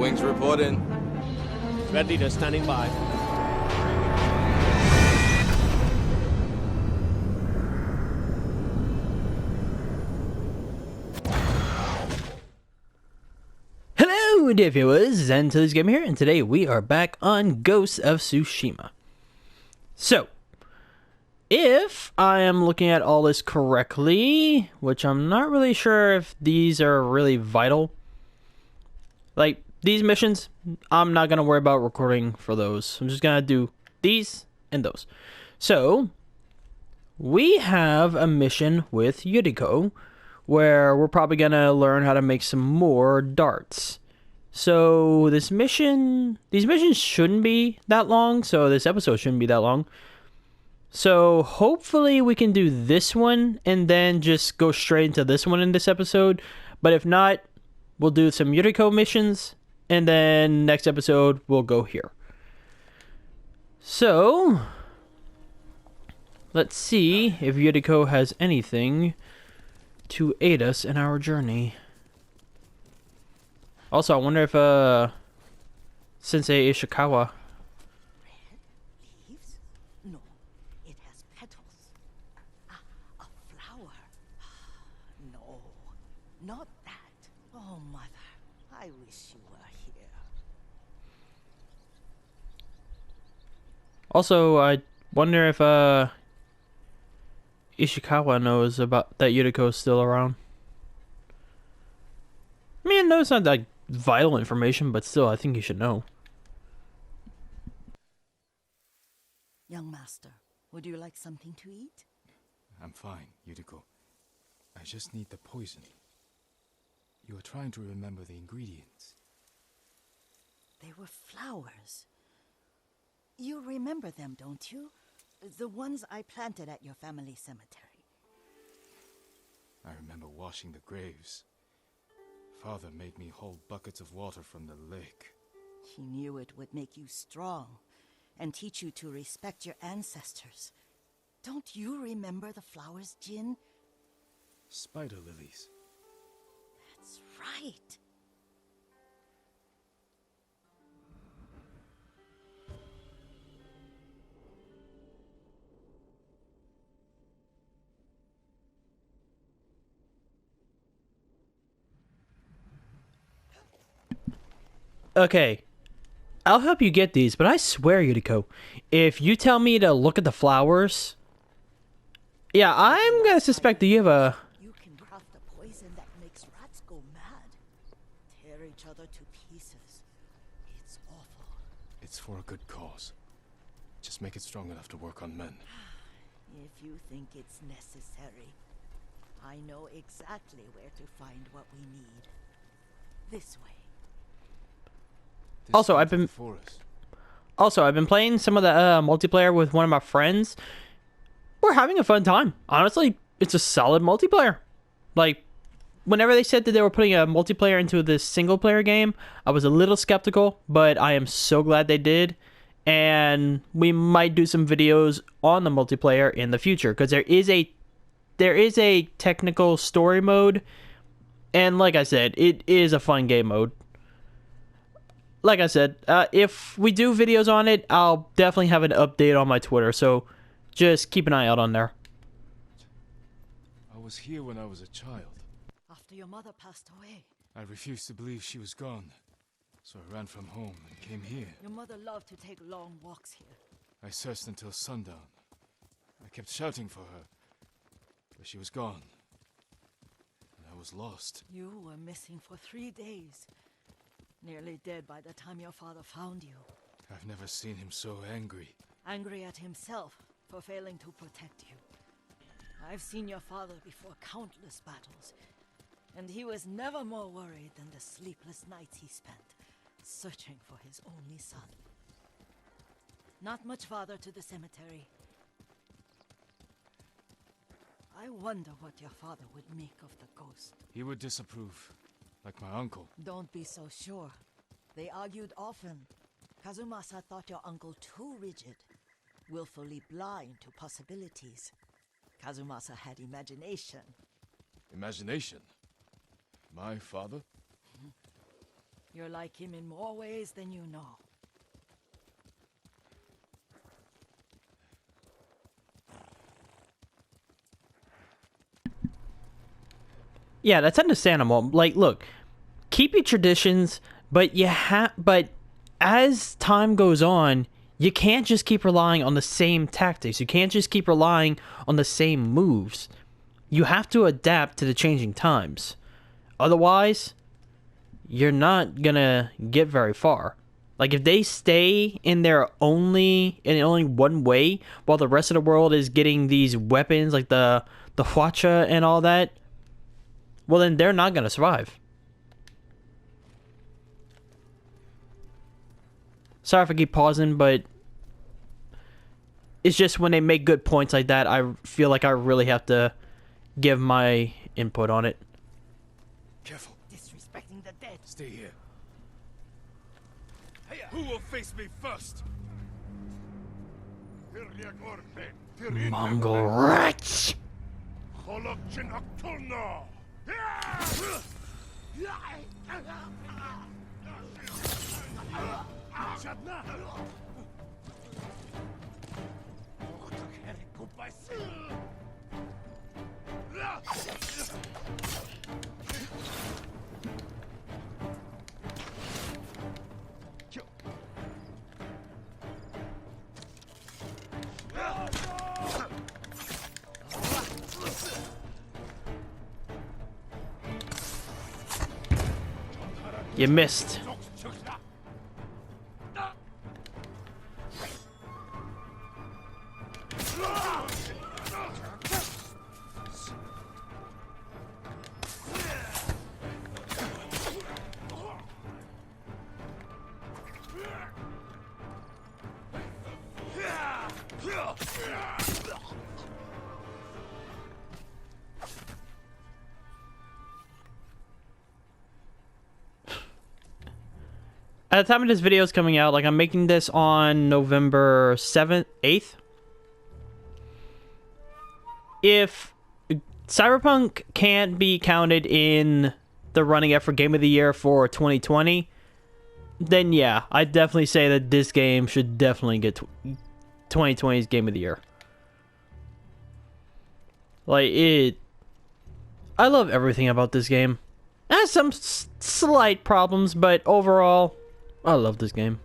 Wings reporting. Ready to standing by. Hello dear viewers, Zento's Game here, and today we are back on Ghost of Tsushima. So, if I am looking at all this correctly, which I'm not really sure if these are really vital, like these missions, I'm not going to worry about recording for those. I'm just going to do these and those. So, we have a mission with Yuriko where we're probably going to learn how to make some more darts. So these missions shouldn't be that long, so this episode shouldn't be that long. So hopefully we can do this one and then just go straight into this one in this episode. But if not, we'll do some Yuriko missions and then next episode we'll go here. So let's see if Yuriko has anything to aid us in our journey. Also, I wonder if Sensei Ishikawa. Red leaves? No, it has petals. Ah, a flower. No, not that. Oh, mother, I wish you were here. Also, I wonder if Ishikawa knows about that Yuriko is still around. I mean, no, it's not like vital information, but still, I think you should know. Young master, would you like something to eat? I'm fine, Yuriko. I just need the poison. You are trying to remember the ingredients. They were flowers. You remember them, don't you? The ones I planted at your family cemetery. I remember washing the graves. Father made me hold buckets of water from the lake. He knew it would make you strong and teach you to respect your ancestors. Don't you remember the flowers, Jin? Spider lilies. That's right. Okay, I'll help you get these, but I swear, Yuriko, if you tell me to look at the flowers, yeah, I'm gonna suspect that you have a... You can craft a poison that makes rats go mad. Tear each other to pieces. It's awful. It's for a good cause. Just make it strong enough to work on men. If you think it's necessary, I know exactly where to find what we need. This way. Also, I've been playing some of the multiplayer with one of my friends. We're having a fun time. Honestly, it's a solid multiplayer. Like, whenever they said that they were putting a multiplayer into this single player game, I was a little skeptical, but I am so glad they did. And we might do some videos on the multiplayer in the future, because there is a technical story mode, and like I said, it is a fun game mode. Like I said, if we do videos on it, I'll definitely have an update on my Twitter, so just keep an eye out on there. I was here when I was a child. After your mother passed away. I refused to believe she was gone. So I ran from home and came here. Your mother loved to take long walks here. I searched until sundown. I kept shouting for her. But she was gone. And I was lost. You were missing for 3 days. Nearly dead by the time your father found you. I've never seen him so angry. Angry at himself for failing to protect you. I've seen your father before countless battles, and he was never more worried than the sleepless nights he spent searching for his only son. Not much farther to the cemetery. I wonder what your father would make of the ghost. He would disapprove, like my uncle. Don't be so sure. They argued often. Kazumasa thought your uncle too rigid, willfully blind to possibilities. Kazumasa had imagination. Imagination? My father? You're like him in more ways than you know. Yeah, that's understandable. Like, look, keep your traditions, but but as time goes on, you can't just keep relying on the same tactics. You can't just keep relying on the same moves. You have to adapt to the changing times. Otherwise, you're not gonna get very far. Like, if they stay in only one way while the rest of the world is getting these weapons like the Hwacha and all that, well, then they're not gonna survive. Sorry if I keep pausing, but it's just when they make good points like that, I feel like I really have to give my input on it. Careful. Disrespecting the dead. Stay here. Who will face me first? Mongol rats! You missed. At the time of this video is coming out, like, I'm making this on November 7th, 8th. If Cyberpunk can't be counted in the running up for Game of the Year for 2020, then yeah, I definitely say that this game should definitely get 2020's Game of the Year. Like, I love everything about this game. It has some slight problems, but overall, I love this game.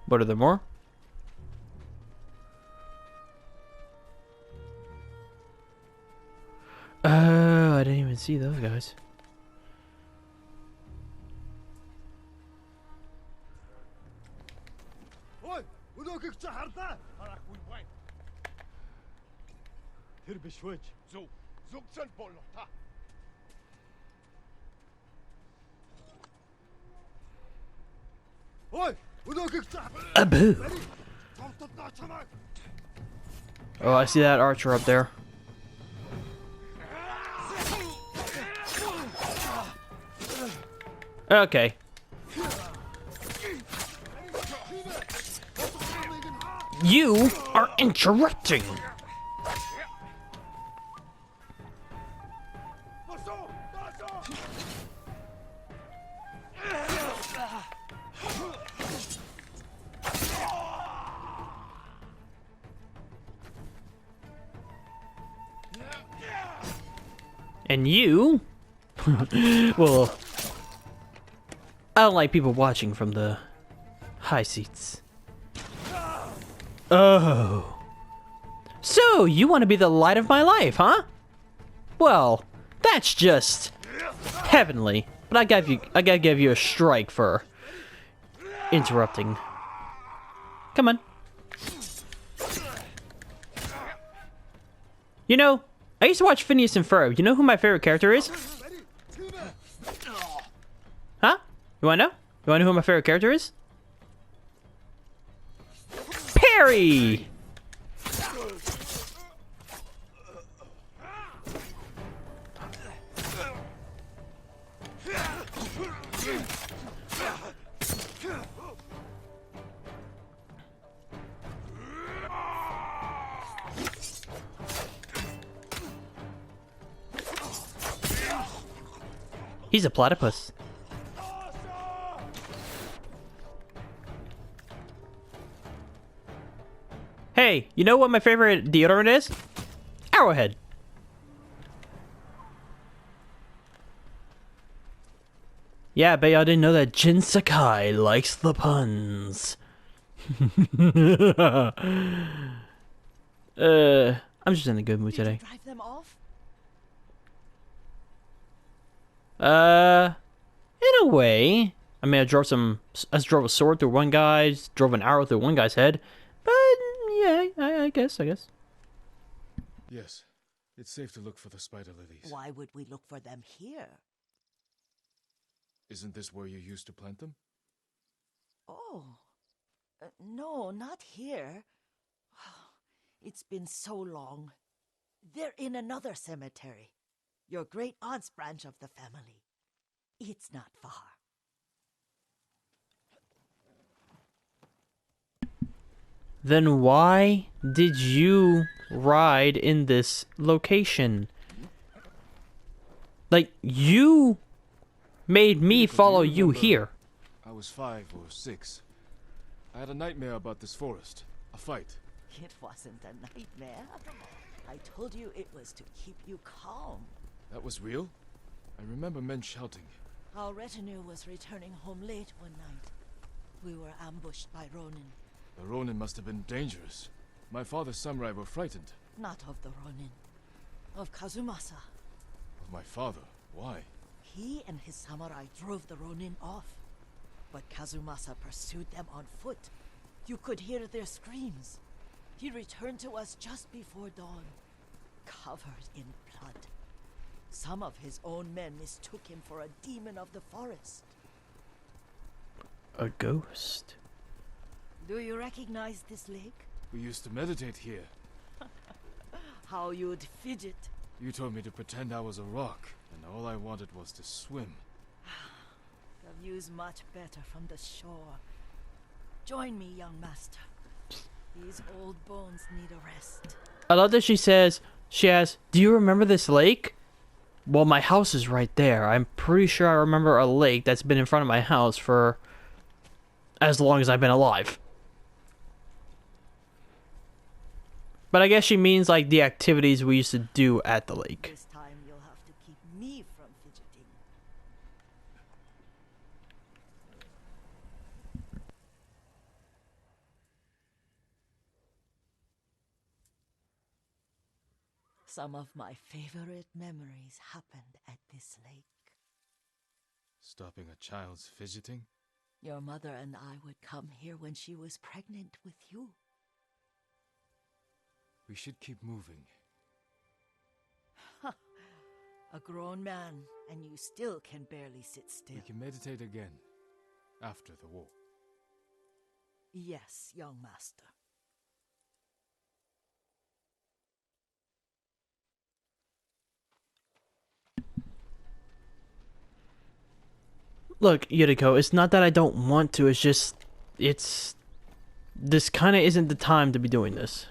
What are there more? Oh, I didn't even see those guys. Abu. Oh, I see that archer up there. Okay. You are interrupting. And you? Well, I don't like people watching from the high seats. Oh. So, you want to be the light of my life, huh? Well, that's just heavenly. But I gotta give you a strike for interrupting. Come on. You know, I used to watch Phineas and Ferb. You know who my favorite character is? Huh? You wanna know? You wanna know who my favorite character is? Perry! He's a platypus. Hey, you know what my favorite deodorant is? Arrowhead. Yeah, I bet y'all didn't know that Jin Sakai likes the puns. I'm just in a good mood today. Drive them off? In a way. I mean, I drove a sword through one guy's, drove an arrow through one guy's head. But, yeah, I guess. Yes, it's safe to look for the spider lilies. Why would we look for them here? Isn't this where you used to plant them? Oh, no, not here. It's been so long. They're in another cemetery. Your great aunt's branch of the family. It's not far. Then why did you ride in this location? Like, you made me follow you here. I was 5 or 6. I had a nightmare about this forest. A fight. It wasn't a nightmare. I told you it was to keep you calm. That was real? I remember men shouting. Our retinue was returning home late one night. We were ambushed by Ronin. The Ronin must have been dangerous. My father's samurai were frightened. Not of the Ronin. Of Kazumasa. Of my father? Why? He and his samurai drove the Ronin off. But Kazumasa pursued them on foot. You could hear their screams. He returned to us just before dawn, covered in blood. Some of his own men mistook him for a demon of the forest. A ghost? Do you recognize this lake? We used to meditate here. How you'd fidget. You told me to pretend I was a rock, and all I wanted was to swim. The view's much better from the shore. Join me, young master. These old bones need a rest. I love that she asks, do you remember this lake? Well, my house is right there. I'm pretty sure I remember a lake that's been in front of my house for as long as I've been alive. But I guess she means like the activities we used to do at the lake. This time you'll have to keep me from fidgeting. Some of my favorite memories happened at this lake. Stopping a child's fidgeting? Your mother and I would come here when she was pregnant with you. We should keep moving. A grown man, and you still can barely sit still. We can meditate again, after the war. Yes, young master. Look, Yuriko, it's not that I don't want to, it's just, this kind of isn't the time to be doing this.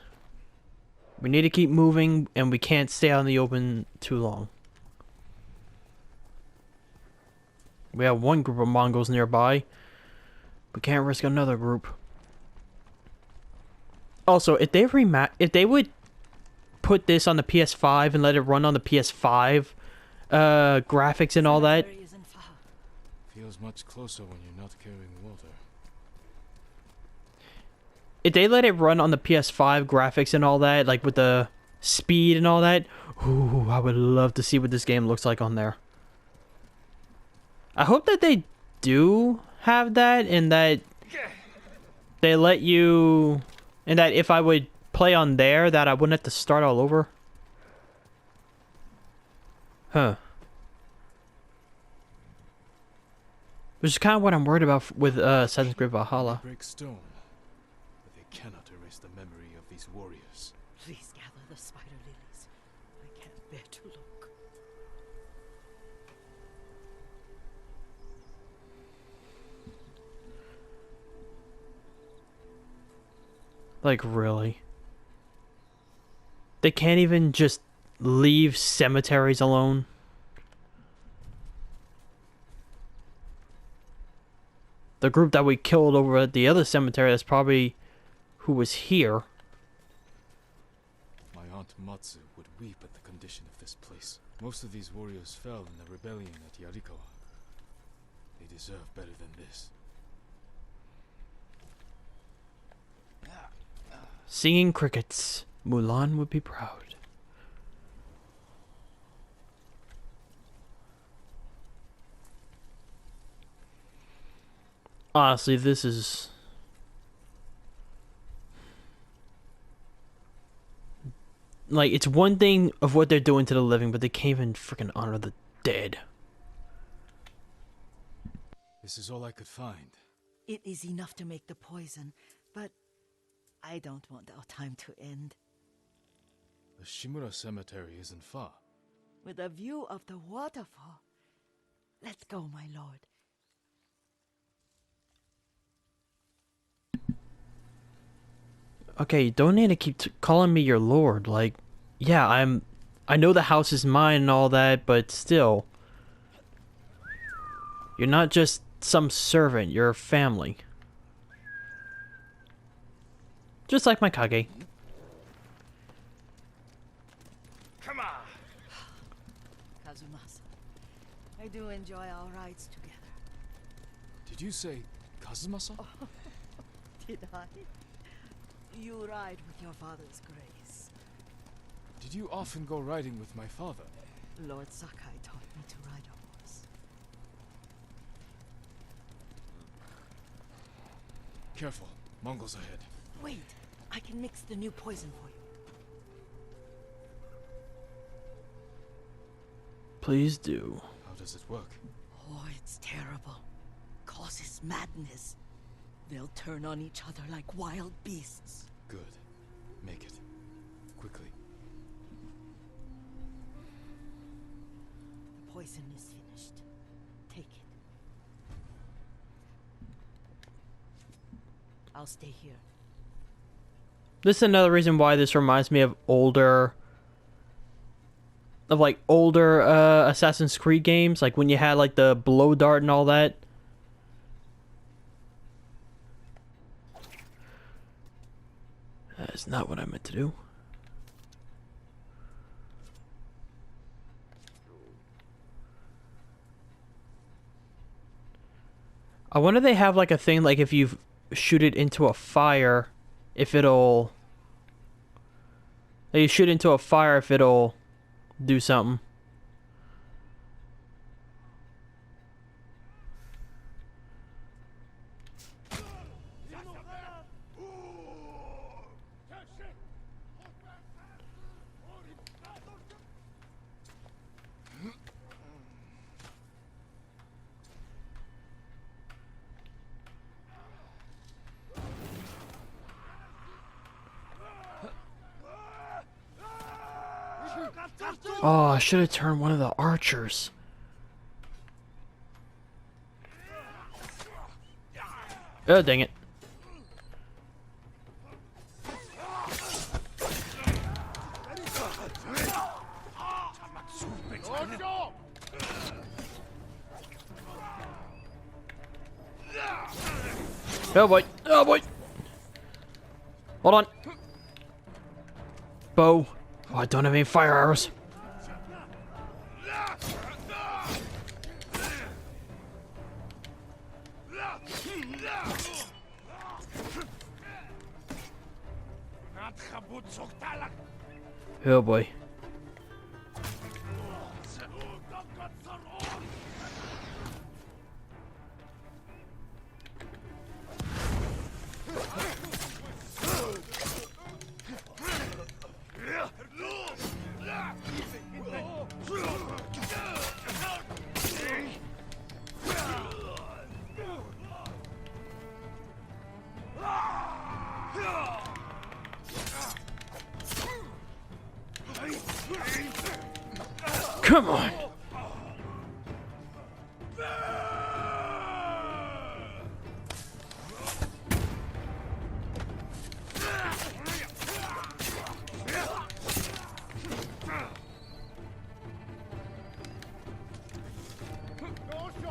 We need to keep moving, and we can't stay out in the open too long. We have one group of Mongols nearby. We can't risk another group. Also, if they would put this on the PS5 and let it run on the PS5, graphics and all that. Feels much closer when you're not carrying water. If they let it run on the PS5 graphics and all that, like with the speed and all that, ooh, I would love to see what this game looks like on there. I hope that they do have that, and that they let you, and that if I would play on there, that I wouldn't have to start all over. Huh. Which is kind of what I'm worried about with Assassin's Creed Valhalla. They break stone, but they cannot erase the memory of these warriors. Please gather the spider lilies. I can't bear to look. Like, really? They can't even just leave cemeteries alone? the group that we killed over at the other cemetery, that's probably who was here. My Aunt Matsu would weep at the condition of this place. Most of these warriors fell in the rebellion at Yuriko. They deserve better than this. Singing crickets. Mulan would be proud. Honestly, this is... like, it's one thing of what they're doing to the living, but they can't even freaking honor the dead. This is all I could find. It is enough to make the poison, but I don't want our time to end. The Shimura Cemetery isn't far. With a view of the waterfall. Let's go, my lord. Okay, you don't need to keep calling me your lord. Like, yeah, I know the house is mine and all that, but still. You're not just some servant, you're a family. Just like my Kage. Come on! Kazumasa, I do enjoy our rides together. Did you say Kazumasa? Did I? You ride with your father's grace. Did you often go riding with my father? Lord Sakai taught me to ride a horse. Careful, Mongols ahead. Wait, I can mix the new poison for you. Please do. How does it work? Oh, it's terrible. Causes madness. They'll turn on each other like wild beasts. Good. Make it. Quickly. The poison is finished. Take it. I'll stay here. This is another reason why this reminds me of older Assassin's Creed games, like when you had like the blow dart and all that. That's not what I meant to do. I wonder if they have like a thing like if you shoot it into a fire, if it'll... like you shoot into a fire if it'll do something. Oh, I should have turned one of the archers. Oh, dang it. Oh boy. Oh boy. Hold on. Bow. Oh, I don't have any fire arrows. Oh boy. Come on.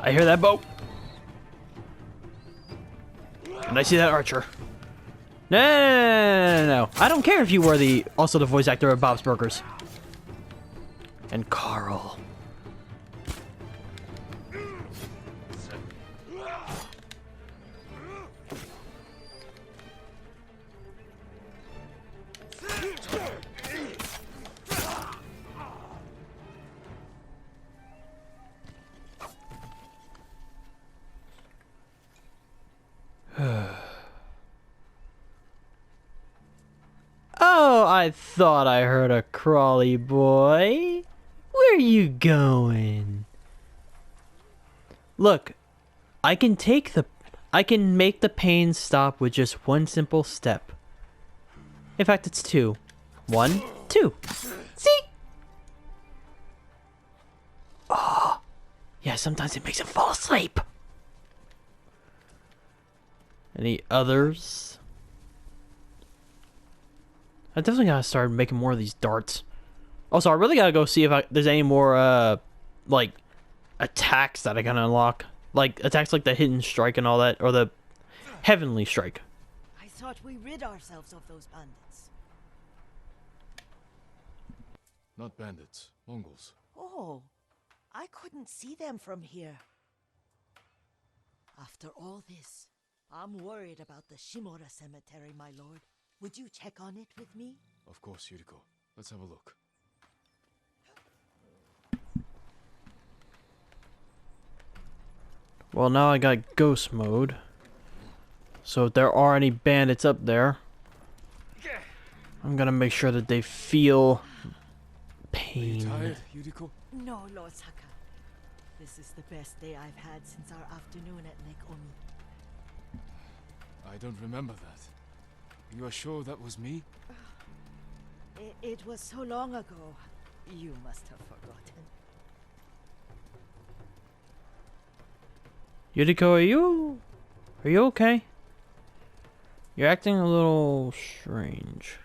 I hear that boat. And I see that archer. No, no, no, no, no, no. I don't care if you were also the voice actor of Bob's Burgers. And Carl. Oh, I thought I heard a crawly boy. Where you going? Look, I can make the pain stop with just one simple step. In fact, it's two. 1, 2. See? Oh, yeah, sometimes it makes him fall asleep. Any others? I definitely gotta start making more of these darts. Also, I really gotta go see if there's any more, like, attacks that I can unlock. Like, attacks like the Hidden Strike and all that, or the Heavenly Strike. I thought we rid ourselves of those bandits. Not bandits, Mongols. Oh, I couldn't see them from here. After all this, I'm worried about the Shimura cemetery, my lord. Would you check on it with me? Of course, Yuriko. Let's have a look. Well, now I got ghost mode. So if there are any bandits up there, I'm gonna make sure that they feel pain. Are you tired, Yuriko? No, Lord Saka. This is the best day I've had since our afternoon at Nekomi. I don't remember that. You are sure that was me? It was so long ago. You must have forgotten. Yuriko, are you okay? You're acting a little strange.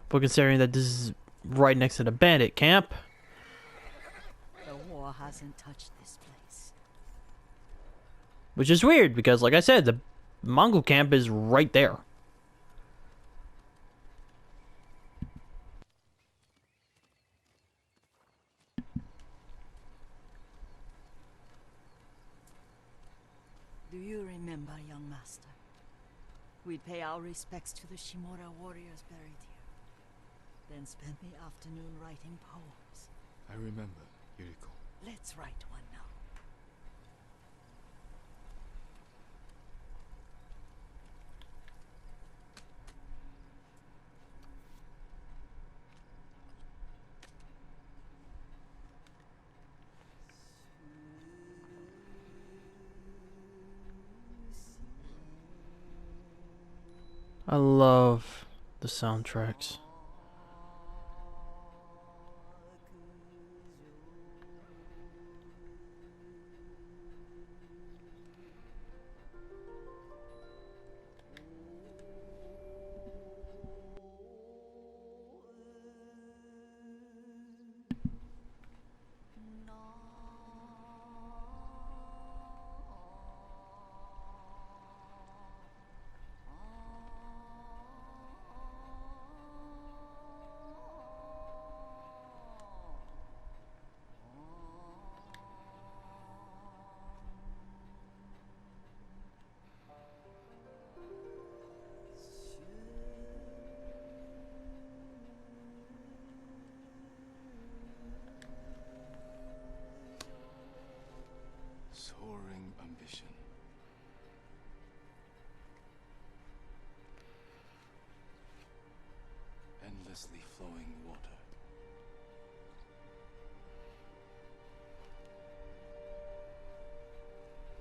But considering that this is right next to the bandit camp. The war hasn't touched this place. Which is weird because, like I said, the Mongol camp is right there. Do you remember, young master? We'd pay our respects to the Shimura warriors buried here. Then spend the afternoon writing poems. I remember, Yuriko. Let's write one now. I love the soundtracks. Soaring ambition. Endlessly flowing water.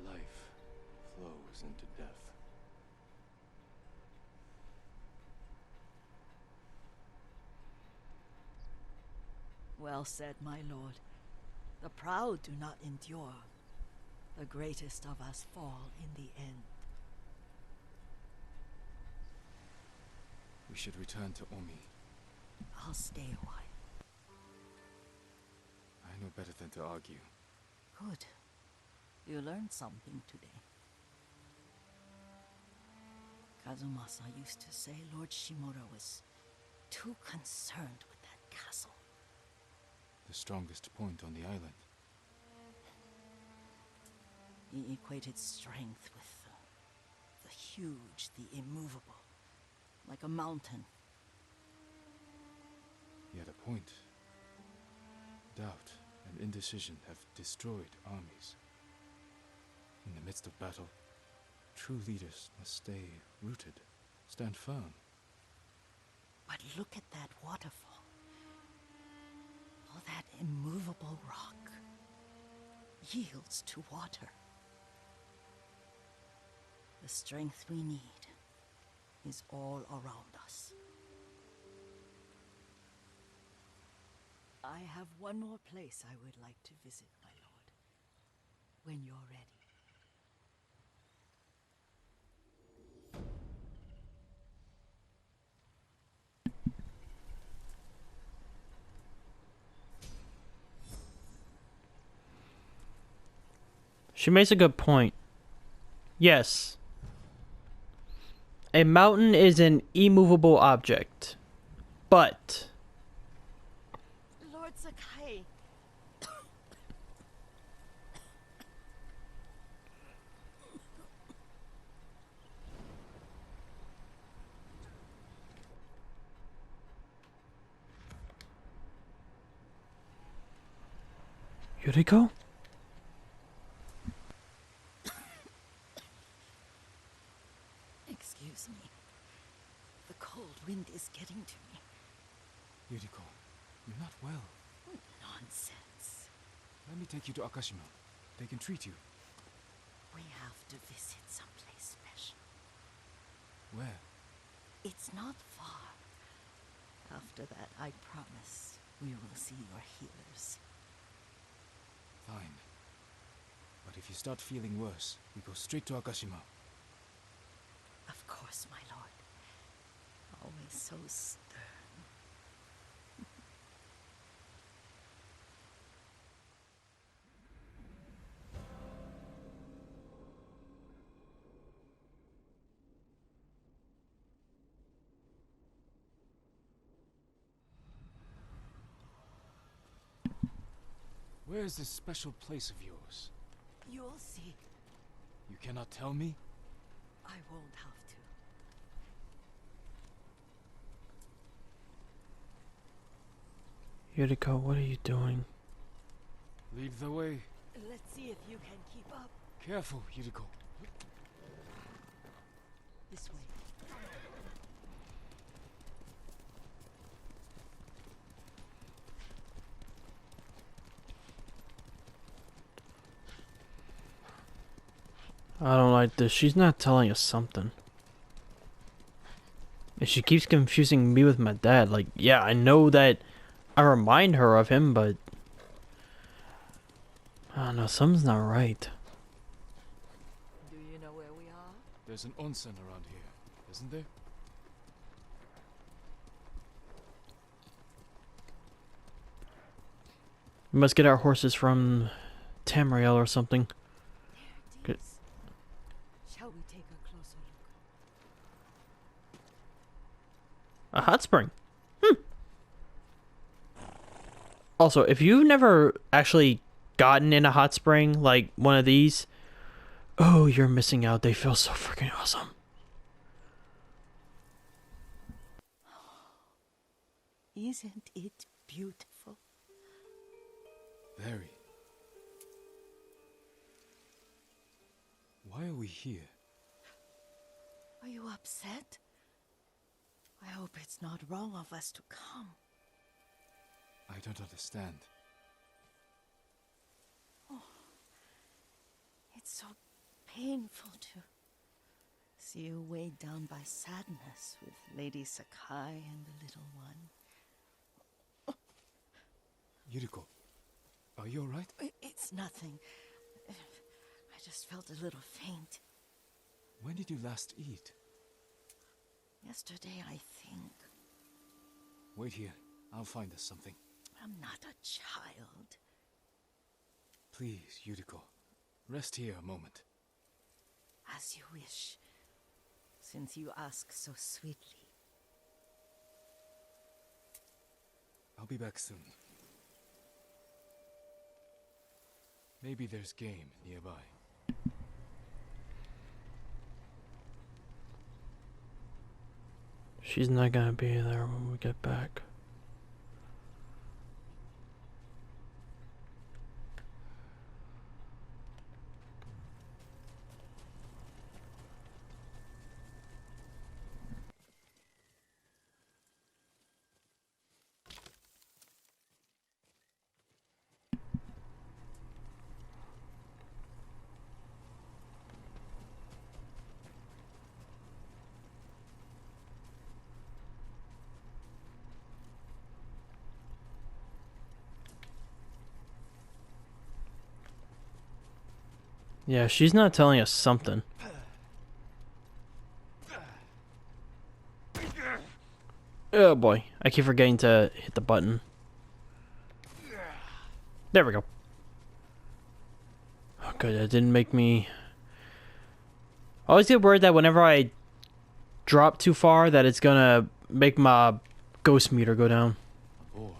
Life flows into death. Well said, my lord. The proud do not endure. The greatest of us fall in the end. We should return to Omi. I'll stay a while. I know better than to argue. Good. You learned something today. Kazumasa used to say Lord Shimura was too concerned with that castle. The strongest point on the island. He equated strength with the huge, the immovable, like a mountain. He had a point. Doubt and indecision have destroyed armies. In the midst of battle, true leaders must stay rooted, stand firm. But look at that waterfall. All that immovable rock yields to water. The strength we need is all around us. I have one more place I would like to visit, my lord. When you're ready. She makes a good point. Yes. A mountain is an immovable object. But Lord Sakai. Yuriko? Excuse me. The cold wind is getting to me. Yuriko, you're not well. Nonsense. Let me take you to Akashima. They can treat you. We have to visit someplace special. Where? It's not far. After that, I promise we will see your healers. Fine. But if you start feeling worse, we go straight to Akashima. Of course, my lord. Always so stern. Where is this special place of yours? You'll see. You cannot tell me? I won't have to. Yuriko, what are you doing? Lead the way. Let's see if you can keep up. Careful, Yuriko. This way. I don't like this. She's not telling us something. And she keeps confusing me with my dad. Like, yeah, I know that I remind her of him, but I don't know, something's not right. Do you know where we are? There's an onsen around here, isn't there? We must get our horses from Tamriel or something. There Good. it is. Shall we take a closer look? A hot spring. Also, if you've never actually gotten in a hot spring, like one of these, oh, you're missing out. They feel so freaking awesome. Isn't it beautiful? Very. Why are we here? Are you upset? I hope it's not wrong of us to come. I don't understand. It's so painful to see you weighed down by sadness with Lady Sakai and the little one. Yuriko, are you alright? It's nothing. I just felt a little faint. When did you last eat? Yesterday, I think. Wait here. I'll find us something. I'm not a child. Please, Yuriko. Rest here a moment. As you wish, since you ask so sweetly. I'll be back soon. Maybe there's game nearby. She's not gonna be there when we get back. Yeah, she's not telling us something. Oh boy, I keep forgetting to hit the button. There we go. Oh good, that didn't make me... I always get worried that whenever I drop too far that it's gonna make my ghost meter go down. Or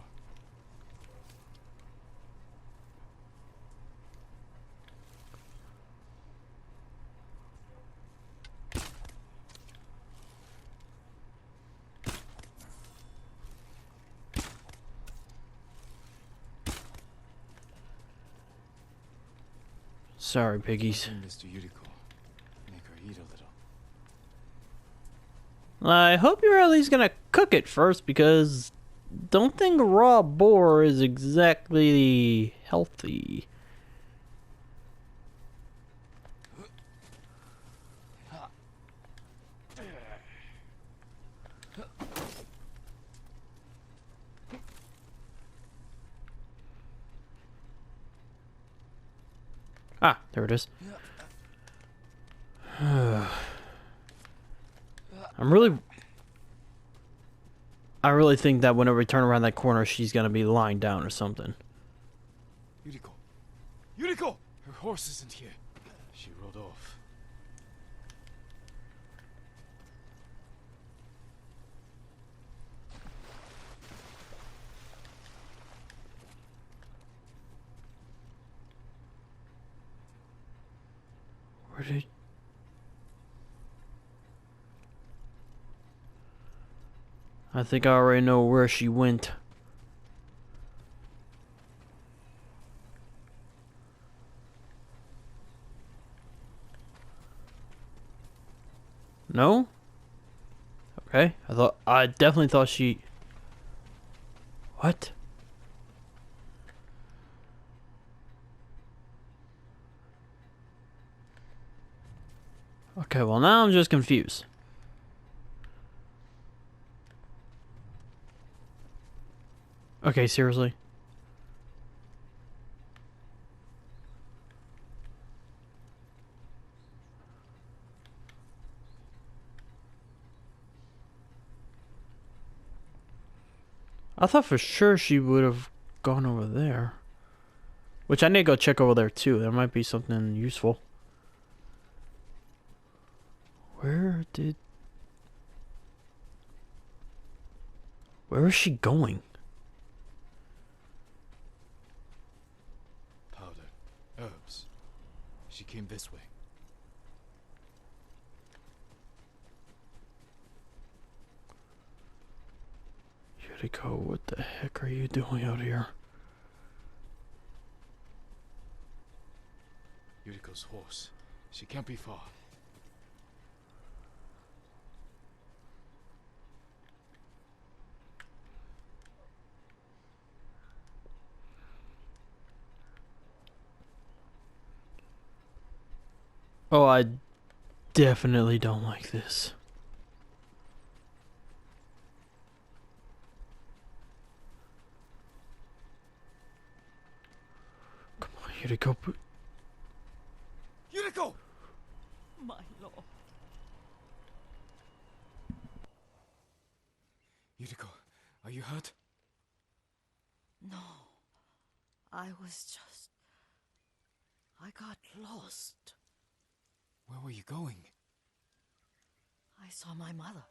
Sorry, piggies. Mr. Yuriko, make her eat a little. I hope you're at least gonna cook it first, because don't think raw boar is exactly healthy. Ah, there it is. I really think that whenever we turn around that corner, she's gonna be lying down or something. Yuriko! Yuriko! Her horse isn't here. She rode off. Where did... I think I already know where she went. No? Okay. I definitely thought she... What? Okay, well now I'm just confused. Okay, seriously? I thought for sure she would have gone over there. Which I need to go check over there too. There might be something useful. Where is she going? Powder. Herbs. She came this way. Yuriko, what the heck are you doing out here? Yuriko's horse. She can't be far. Oh, I definitely don't like this. Come on, Yuriko. Yuriko! My lord. Yuriko, are you hurt? No. I got lost. Where were you going? I saw my mother.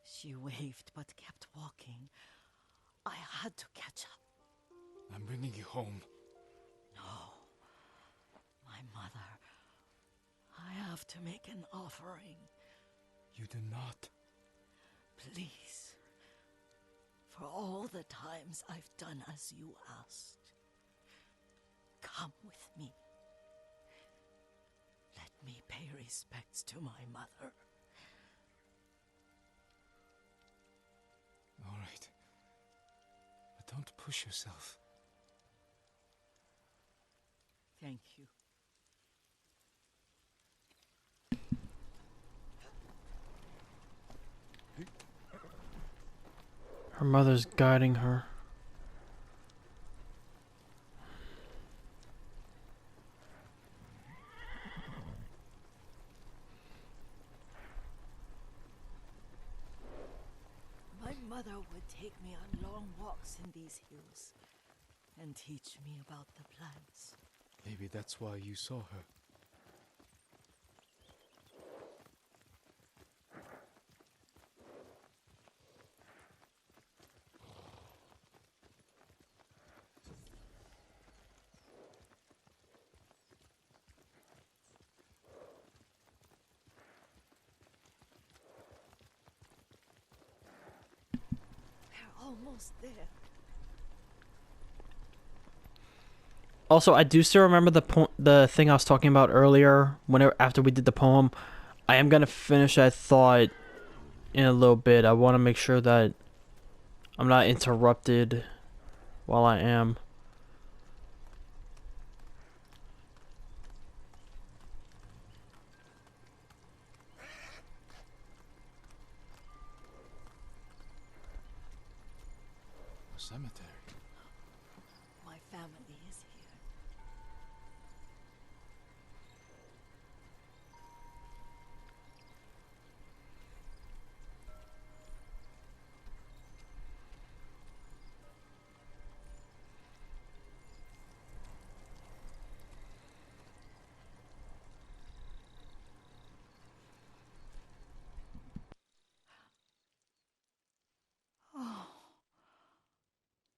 She waved but kept walking. I had to catch up. I'm bringing you home. No. My mother. I have to make an offering. You do not. Please. For all the times I've done as you asked. Come with me. Let me pay respects to my mother. All right. But don't push yourself. Thank you. Her mother's guiding her. My mother would take me on long walks in these hills and teach me about the plants. Maybe that's why you saw her. We're almost there. Also, I do still remember the thing I was talking about earlier. Whenever after we did the poem, I am gonna finish that thought in a little bit. I want to make sure that I'm not interrupted while I am. A cemetery. My family is here. Oh,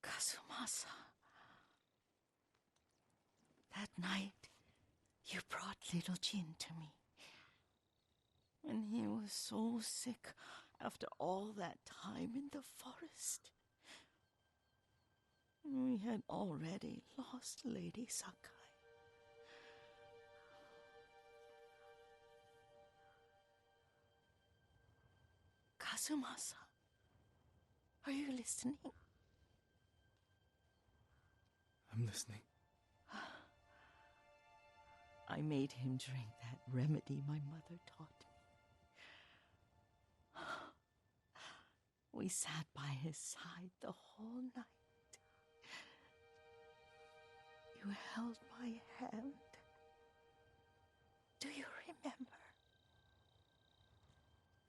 Kazumasa. That night, you brought little Jin to me. And he was so sick after all that time in the forest. We had already lost Lady Sakai. Kazumasa, are you listening? I'm listening. I made him drink that remedy my mother taught me. We sat by his side the whole night. You held my hand. Do you remember?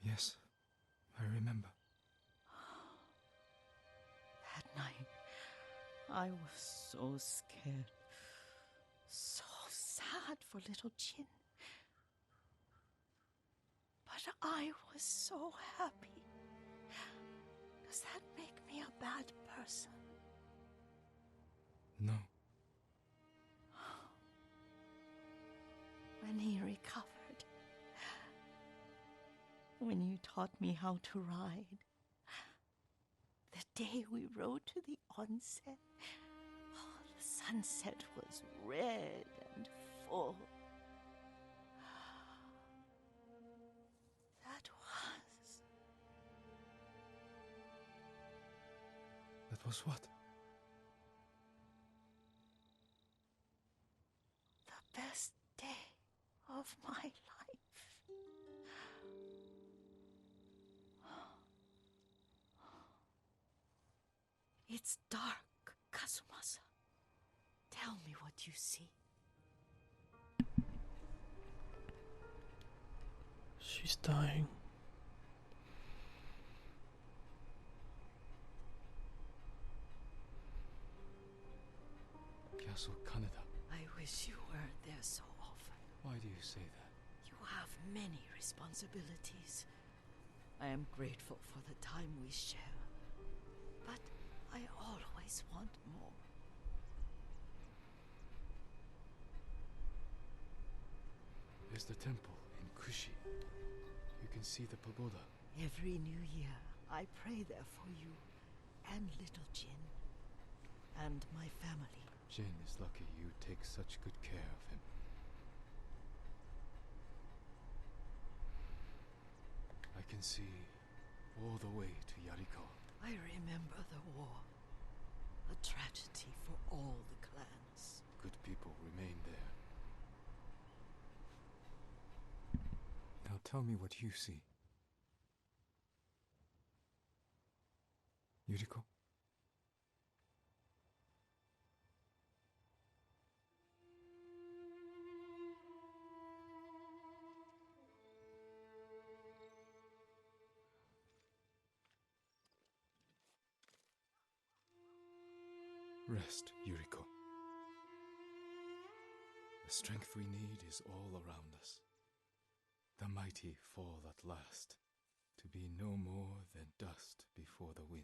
Yes, I remember. That night, I was so scared. So sad for little Jin. But I was so happy. Does that make me a bad person? No. When he recovered, when you taught me how to ride, the day we rode to the onsen, oh, the sunset was red and full. That was what? The best day of my life. It's dark, Kazumasa. Tell me what you see. She's dying. Castle Kaneda. I wish you weren't there so often. Why do you say that? You have many responsibilities. I am grateful for the time we share, but I always want more. There's the temple in Kushi. You can see the pagoda. Every new year, I pray there for you and little Jin and my family. Jin is lucky you take such good care of him. I can see all the way to Yuriko. I remember the war, a tragedy for all the clans. Good people remain there. Now tell me what you see. Yuriko? Rest, Yuriko. The strength we need is all around us. The mighty fall at last, to be no more than dust before the wind.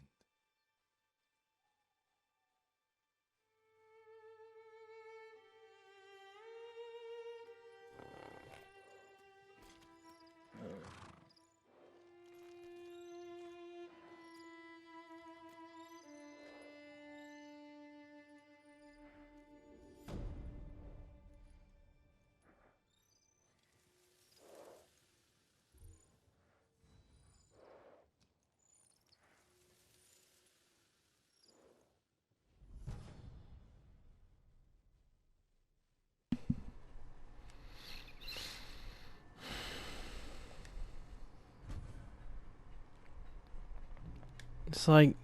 It's like,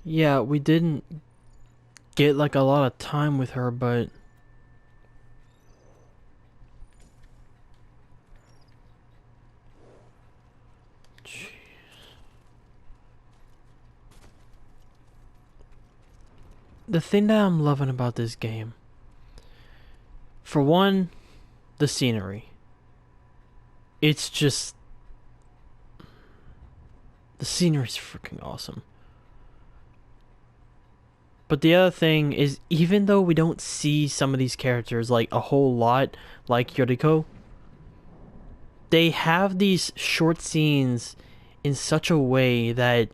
yeah, we didn't get like a lot of time with her, but jeez. The thing that I'm loving about this game, for one, the scenery. It's just, the scenery's freaking awesome. But the other thing is, even though we don't see some of these characters like a whole lot, like Yuriko, they have these short scenes in such a way that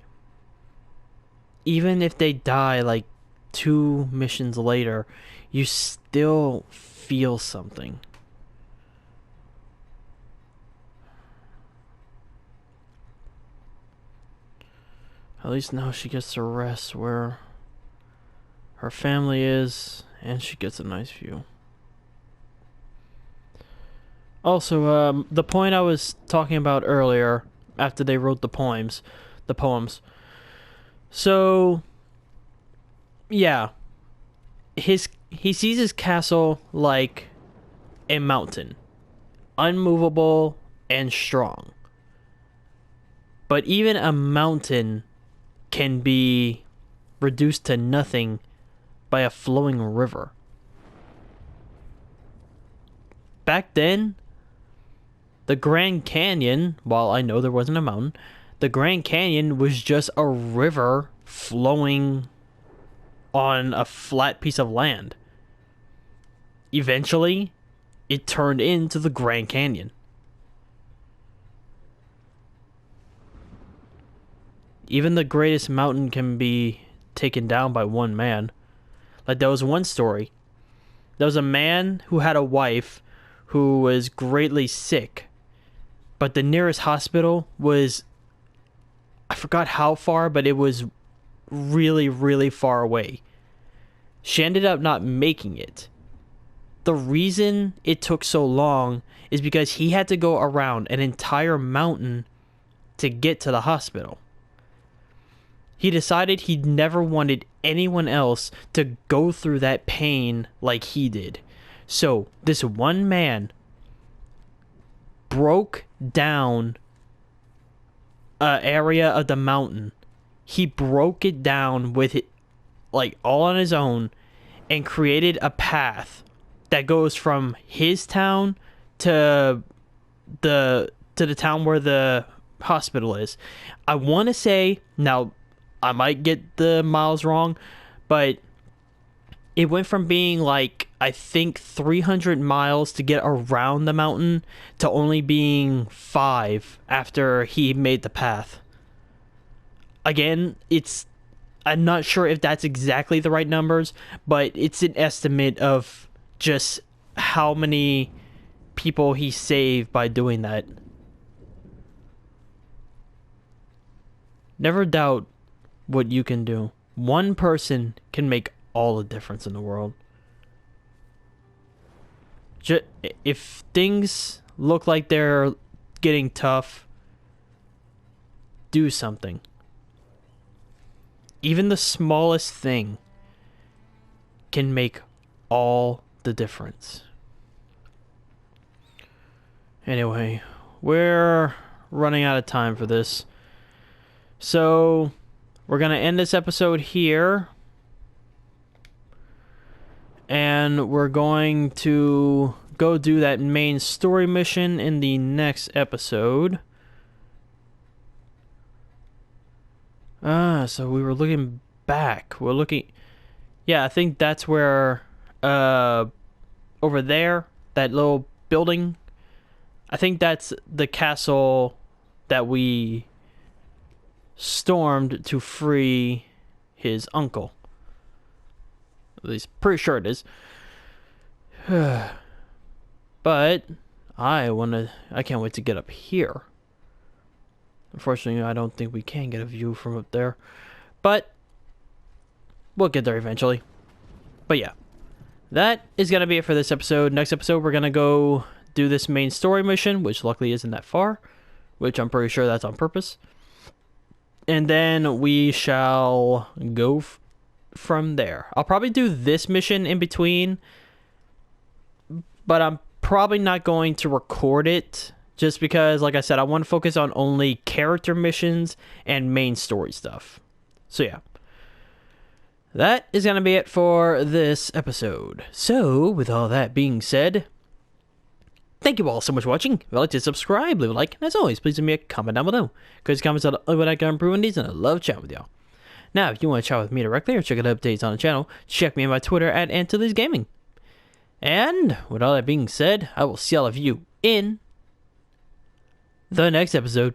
even if they die like 2 missions later, you still feel something. At least now she gets to rest where her family is, and she gets a nice view. Also, the point I was talking about earlier, after they wrote the poems. So, yeah, he sees his castle like a mountain, unmovable and strong. But even a mountain can be reduced to nothing by a flowing river. Back then, the Grand Canyon, while I know there wasn't a mountain, the Grand Canyon was just a river flowing on a flat piece of land. Eventually, it turned into the Grand Canyon. Even the greatest mountain can be taken down by one man. Like, there was one story. There was a man who had a wife who was greatly sick, but the nearest hospital was, I forgot how far, but it was really, really far away. She ended up not making it. The reason it took so long is because he had to go around an entire mountain to get to the hospital. He decided he never wanted anyone else to go through that pain like he did. So, this one man broke down an area of the mountain. He broke it down with it, like, all on his own, and created a path that goes from his town to the town where the hospital is. I want to say, now I might get the miles wrong, but it went from being like, I think 300 miles to get around the mountain to only being 5 after he made the path. Again, I'm not sure if that's exactly the right numbers, but it's an estimate of just how many people he saved by doing that. Never doubt what you can do. One person can make all the difference in the world. If things look like they're getting tough, do something. Even the smallest thing can make all the difference. Anyway, we're running out of time for this. So, we're going to end this episode here. And we're going to go do that main story mission in the next episode. So we were looking back. We're looking... Yeah, I think that's where... over there, that little building. I think that's the castle that we stormed to free his uncle. At least, pretty sure it is. But I can't wait to get up here. Unfortunately, I don't think we can get a view from up there. But we'll get there eventually. But yeah, that is going to be it for this episode. Next episode, we're going to go do this main story mission, which luckily isn't that far, which I'm pretty sure that's on purpose. And then we shall go from there. I'll probably do this mission in between, but I'm probably not going to record it just because, like I said, I want to focus on only character missions and main story stuff. So yeah, that is going to be it for this episode. So with all that being said, thank you all so much for watching. If you'd like to subscribe, leave a like, and as always, please leave me a comment down below, because comments are what I can improve on these, and I love chatting with y'all. Now, if you want to chat with me directly or check out updates on the channel, check me on my Twitter at AntilesGaming. And with all that being said, I will see all of you in the next episode.